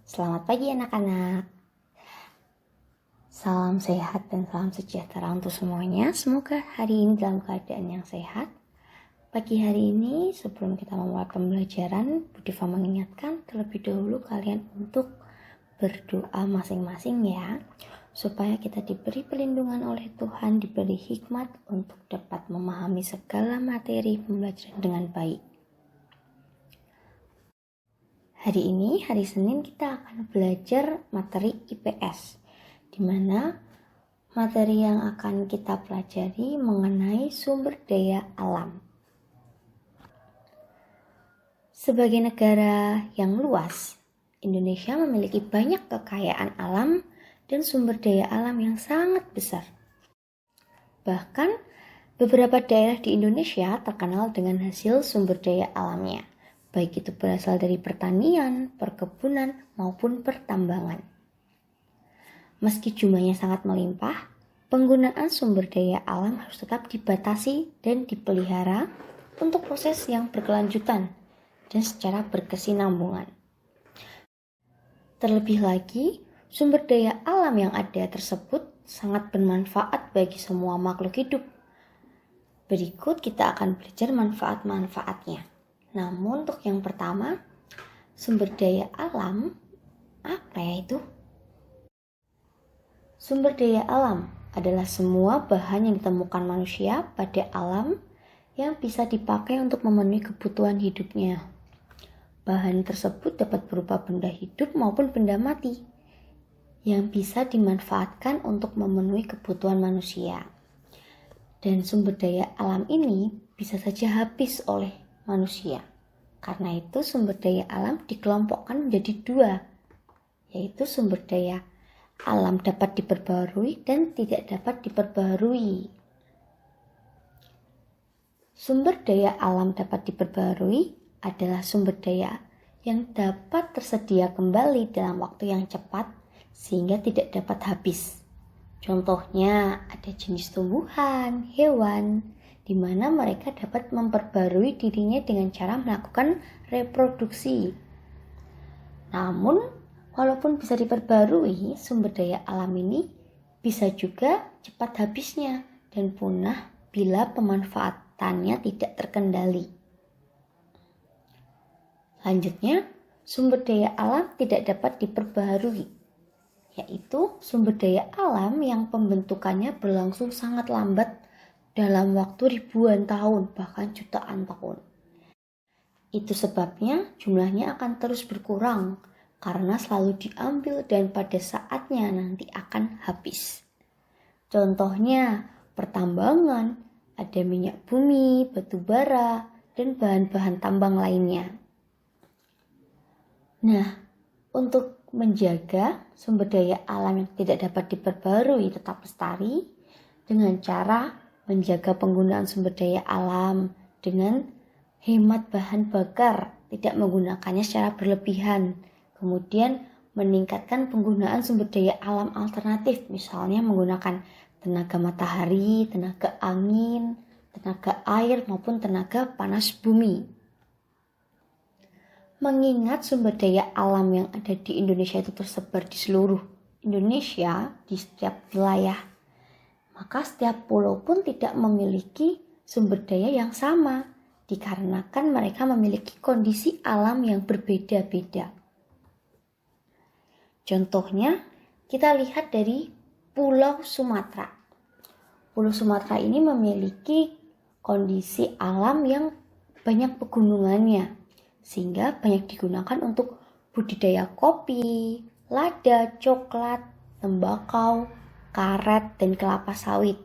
Selamat pagi anak-anak. Salam sehat dan salam sejahtera untuk semuanya. Semoga hari ini dalam keadaan yang sehat. Pagi hari ini sebelum kita memulai pembelajaran, Bu Diva mengingatkan terlebih dahulu kalian untuk berdoa masing-masing ya. Supaya kita diberi perlindungan oleh Tuhan, diberi hikmat untuk dapat memahami segala materi pembelajaran dengan baik. Hari ini, hari Senin, kita akan belajar materi IPS, di mana materi yang akan kita pelajari mengenai sumber daya alam. Sebagai negara yang luas, Indonesia memiliki banyak kekayaan alam dan sumber daya alam yang sangat besar. Bahkan, beberapa daerah di Indonesia terkenal dengan hasil sumber daya alamnya, baik itu berasal dari pertanian, perkebunan, maupun pertambangan. Meski jumlahnya sangat melimpah, penggunaan sumber daya alam harus tetap dibatasi dan dipelihara untuk proses yang berkelanjutan dan secara berkesinambungan. Terlebih lagi, sumber daya alam yang ada tersebut sangat bermanfaat bagi semua makhluk hidup. Berikut kita akan belajar manfaat-manfaatnya. Namun untuk yang pertama, sumber daya alam, apa ya itu? Sumber daya alam adalah semua bahan yang ditemukan manusia pada alam yang bisa dipakai untuk memenuhi kebutuhan hidupnya. Bahan tersebut dapat berupa benda hidup maupun benda mati yang bisa dimanfaatkan untuk memenuhi kebutuhan manusia. Dan sumber daya alam ini bisa saja habis oleh manusia. Karena itu sumber daya alam dikelompokkan menjadi dua, yaitu sumber daya alam dapat diperbarui dan tidak dapat diperbarui. Sumber daya alam dapat diperbarui adalah sumber daya yang dapat tersedia kembali dalam waktu yang cepat sehingga tidak dapat habis. Contohnya ada jenis tumbuhan, hewan, di mana mereka dapat memperbarui dirinya dengan cara melakukan reproduksi. Namun, walaupun bisa diperbarui, sumber daya alam ini bisa juga cepat habisnya dan punah bila pemanfaatannya tidak terkendali. Selanjutnya, sumber daya alam tidak dapat diperbarui, yaitu sumber daya alam yang pembentukannya berlangsung sangat lambat dalam waktu ribuan tahun, bahkan jutaan tahun. Itu sebabnya jumlahnya akan terus berkurang, karena selalu diambil dan pada saatnya nanti akan habis. Contohnya, pertambangan, ada minyak bumi, batu bara, dan bahan-bahan tambang lainnya. Nah, untuk menjaga sumber daya alam yang tidak dapat diperbarui tetap lestari dengan cara menjaga penggunaan sumber daya alam dengan hemat bahan bakar, tidak menggunakannya secara berlebihan. Kemudian meningkatkan penggunaan sumber daya alam alternatif, misalnya menggunakan tenaga matahari, tenaga angin, tenaga air, maupun tenaga panas bumi. Mengingat sumber daya alam yang ada di Indonesia itu tersebar di seluruh Indonesia, di setiap wilayah, maka setiap pulau pun tidak memiliki sumber daya yang sama, dikarenakan mereka memiliki kondisi alam yang berbeda-beda. Contohnya, kita lihat dari Pulau Sumatera. Pulau Sumatera ini memiliki kondisi alam yang banyak pegunungannya, sehingga banyak digunakan untuk budidaya kopi, lada, coklat, tembakau, karet, dan kelapa sawit.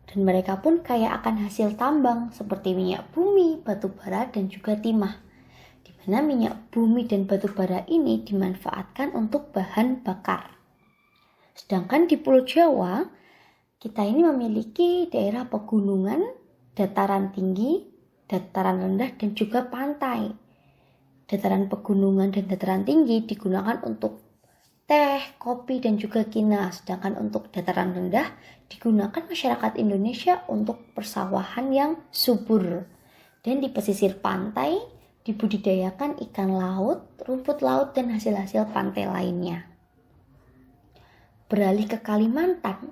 Dan mereka pun kaya akan hasil tambang seperti minyak bumi, batu bara, dan juga timah. Di mana minyak bumi dan batu bara ini dimanfaatkan untuk bahan bakar. Sedangkan di Pulau Jawa, kita ini memiliki daerah pegunungan, dataran tinggi, dataran rendah, dan juga pantai. Dataran pegunungan dan dataran tinggi digunakan untuk teh, kopi, dan juga kina. Sedangkan untuk dataran rendah digunakan masyarakat Indonesia untuk persawahan yang subur. Dan di pesisir pantai dibudidayakan ikan laut, rumput laut, dan hasil-hasil pantai lainnya. Beralih ke Kalimantan,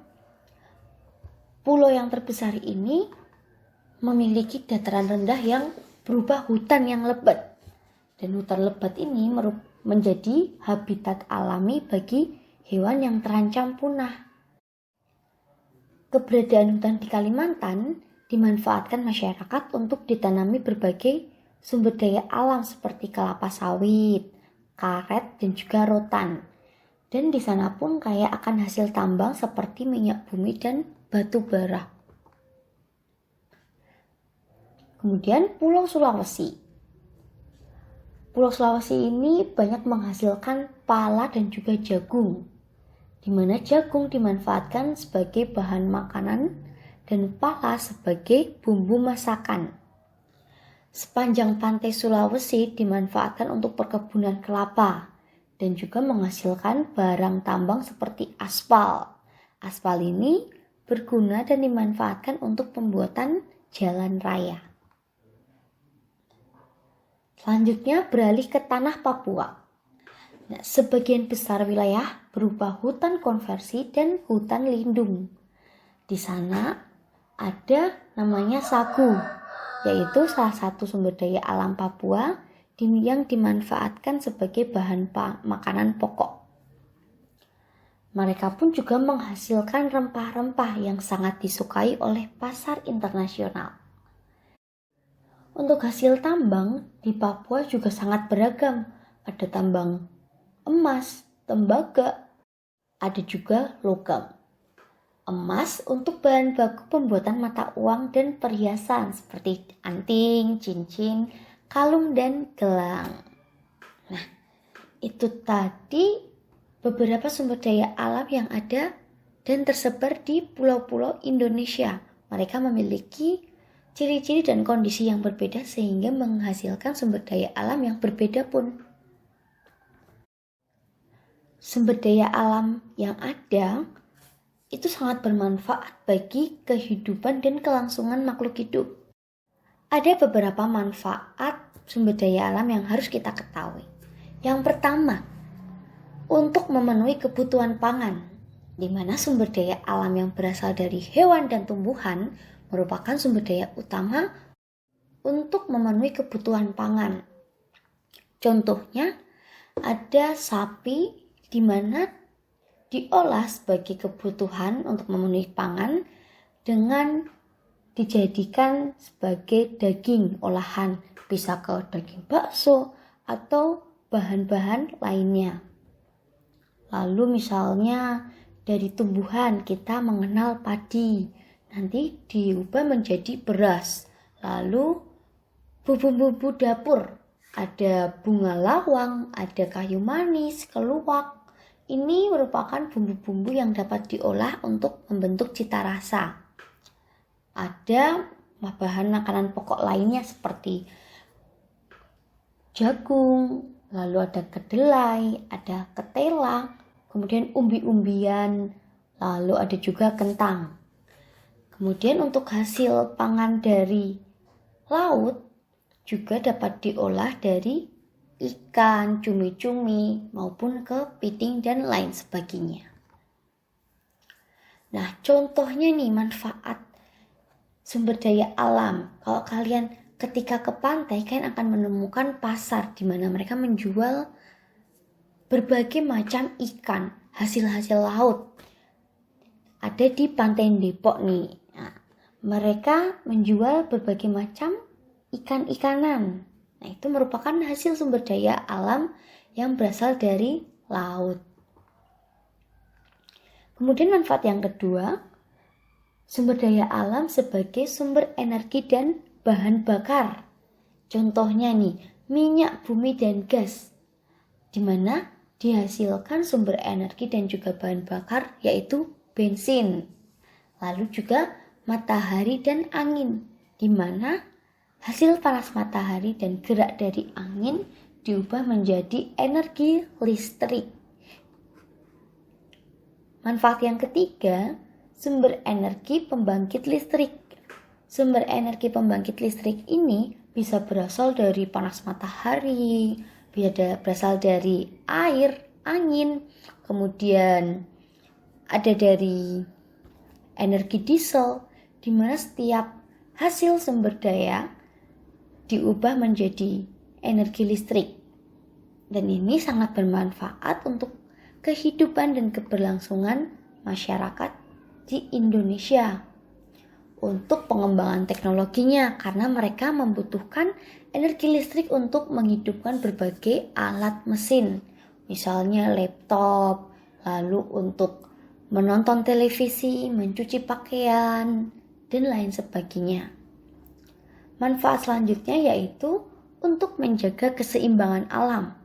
pulau yang terbesar ini memiliki dataran rendah yang berubah hutan yang lebat. Dan hutan lebat ini menjadi habitat alami bagi hewan yang terancam punah. Keberadaan hutan di Kalimantan dimanfaatkan masyarakat untuk ditanami berbagai sumber daya alam seperti kelapa sawit, karet, dan juga rotan. Dan di sana pun kaya akan hasil tambang seperti minyak bumi dan batu bara. Kemudian Pulau Sulawesi. Pulau Sulawesi ini banyak menghasilkan pala dan juga jagung, di mana jagung dimanfaatkan sebagai bahan makanan dan pala sebagai bumbu masakan. Sepanjang pantai Sulawesi dimanfaatkan untuk perkebunan kelapa dan juga menghasilkan barang tambang seperti aspal. Aspal ini berguna dan dimanfaatkan untuk pembuatan jalan raya. Selanjutnya beralih ke tanah Papua. Nah, sebagian besar wilayah berupa hutan konversi dan hutan lindung. Di sana ada namanya sagu, yaitu salah satu sumber daya alam Papua yang dimanfaatkan sebagai bahan makanan pokok. Mereka pun juga menghasilkan rempah-rempah yang sangat disukai oleh pasar internasional. Untuk hasil tambang di Papua juga sangat beragam. Ada tambang emas, tembaga, ada juga logam. Emas untuk bahan baku pembuatan mata uang dan perhiasan seperti anting, cincin, kalung, dan gelang. Nah, itu tadi beberapa sumber daya alam yang ada dan tersebar di pulau-pulau Indonesia. Mereka memiliki ciri-ciri dan kondisi yang berbeda sehingga menghasilkan sumber daya alam yang berbeda pun. Sumber daya alam yang ada itu sangat bermanfaat bagi kehidupan dan kelangsungan makhluk hidup. Ada beberapa manfaat sumber daya alam yang harus kita ketahui. Yang pertama, untuk memenuhi kebutuhan pangan, di mana sumber daya alam yang berasal dari hewan dan tumbuhan merupakan sumber daya utama untuk memenuhi kebutuhan pangan. Contohnya, ada sapi di mana diolah sebagai kebutuhan untuk memenuhi pangan dengan dijadikan sebagai daging olahan, bisa ke daging bakso atau bahan-bahan lainnya. Lalu misalnya dari tumbuhan kita mengenal padi, nanti diubah menjadi beras. Lalu bumbu-bumbu dapur, ada bunga lawang, ada kayu manis, keluak. Ini merupakan bumbu-bumbu yang dapat diolah untuk membentuk cita rasa. Ada bahan makanan pokok lainnya seperti jagung, lalu ada kedelai, ada ketela, kemudian umbi-umbian, lalu ada juga kentang. Kemudian untuk hasil pangan dari laut juga dapat diolah dari ikan, cumi-cumi, maupun kepiting dan lain sebagainya. Nah, contohnya nih manfaat sumber daya alam. Kalau kalian ketika ke pantai, kalian akan menemukan pasar di mana mereka menjual berbagai macam ikan, hasil-hasil laut. Ada di Pantai Depok nih. Nah, mereka menjual berbagai macam ikan-ikanan. Nah, itu merupakan hasil sumber daya alam yang berasal dari laut. Kemudian manfaat yang kedua, sumber daya alam sebagai sumber energi dan bahan bakar. Contohnya nih, minyak bumi dan gas, di mana dihasilkan sumber energi dan juga bahan bakar yaitu bensin. Lalu juga matahari dan angin, di mana hasil panas matahari dan gerak dari angin diubah menjadi energi listrik. Manfaat yang ketiga, sumber energi pembangkit listrik. Sumber energi pembangkit listrik ini bisa berasal dari panas matahari, bisa berasal dari air, angin, kemudian ada dari energi diesel, di mana setiap hasil sumber daya diubah menjadi energi listrik. Dan ini sangat bermanfaat untuk kehidupan dan keberlangsungan masyarakat di Indonesia. Untuk pengembangan teknologinya, karena mereka membutuhkan energi listrik untuk menghidupkan berbagai alat mesin, misalnya laptop, lalu untuk menonton televisi, mencuci pakaian, dan lain sebagainya. Manfaat selanjutnya yaitu untuk menjaga keseimbangan alam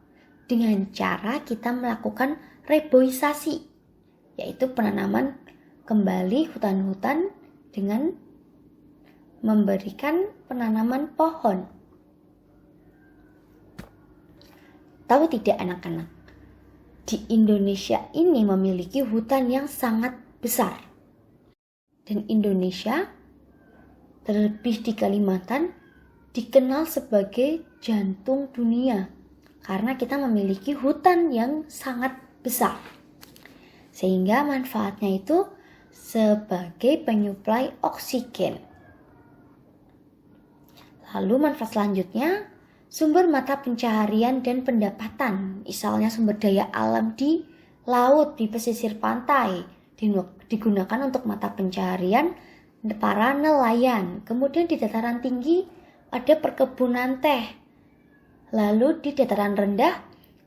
dengan cara kita melakukan reboisasi, yaitu penanaman kembali hutan-hutan dengan memberikan penanaman pohon. Tahu tidak anak-anak, di Indonesia ini memiliki hutan yang sangat besar. Dan Indonesia, terlebih di Kalimantan, dikenal sebagai jantung dunia karena kita memiliki hutan yang sangat besar. Sehingga manfaatnya itu sebagai penyuplai oksigen. Lalu manfaat selanjutnya, sumber mata pencaharian dan pendapatan, misalnya sumber daya alam di laut, di pesisir pantai, digunakan untuk mata pencaharian para nelayan. Kemudian di dataran tinggi ada perkebunan teh. Lalu di dataran rendah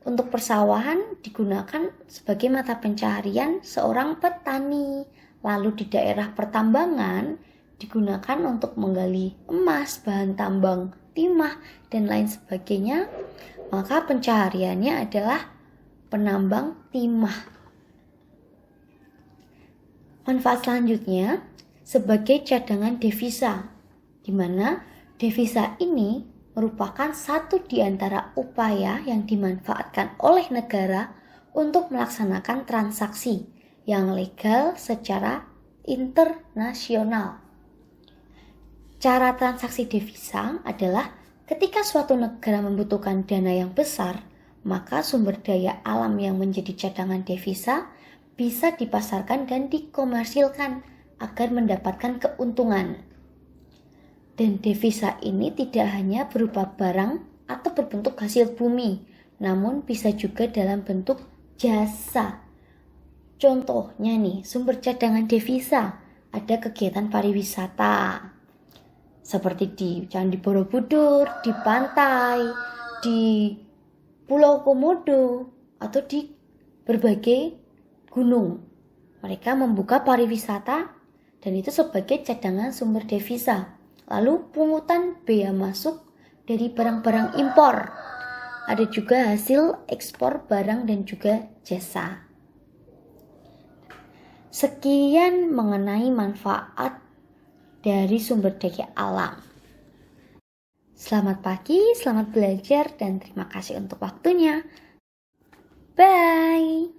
untuk persawahan digunakan sebagai mata pencaharian seorang petani. Lalu di daerah pertambangan digunakan untuk menggali emas, bahan tambang, timah, dan lain sebagainya. Maka pencahariannya adalah penambang timah. Manfaat selanjutnya sebagai cadangan devisa, di mana devisa ini merupakan satu di antara upaya yang dimanfaatkan oleh negara untuk melaksanakan transaksi yang legal secara internasional. Cara transaksi devisa adalah ketika suatu negara membutuhkan dana yang besar, maka sumber daya alam yang menjadi cadangan devisa bisa dipasarkan dan dikomersilkan agar mendapatkan keuntungan. Dan devisa ini tidak hanya berupa barang atau berbentuk hasil bumi, namun bisa juga dalam bentuk jasa. Contohnya nih, sumber cadangan devisa ada kegiatan pariwisata, seperti di Candi Borobudur, di pantai, di Pulau Komodo, atau di berbagai gunung. Mereka membuka pariwisata dan itu sebagai cadangan sumber devisa. Lalu pungutan bea masuk dari barang-barang impor. Ada juga hasil ekspor barang dan juga jasa. Sekian mengenai manfaat dari sumber daya alam. Selamat pagi, selamat belajar, dan terima kasih untuk waktunya. Bye!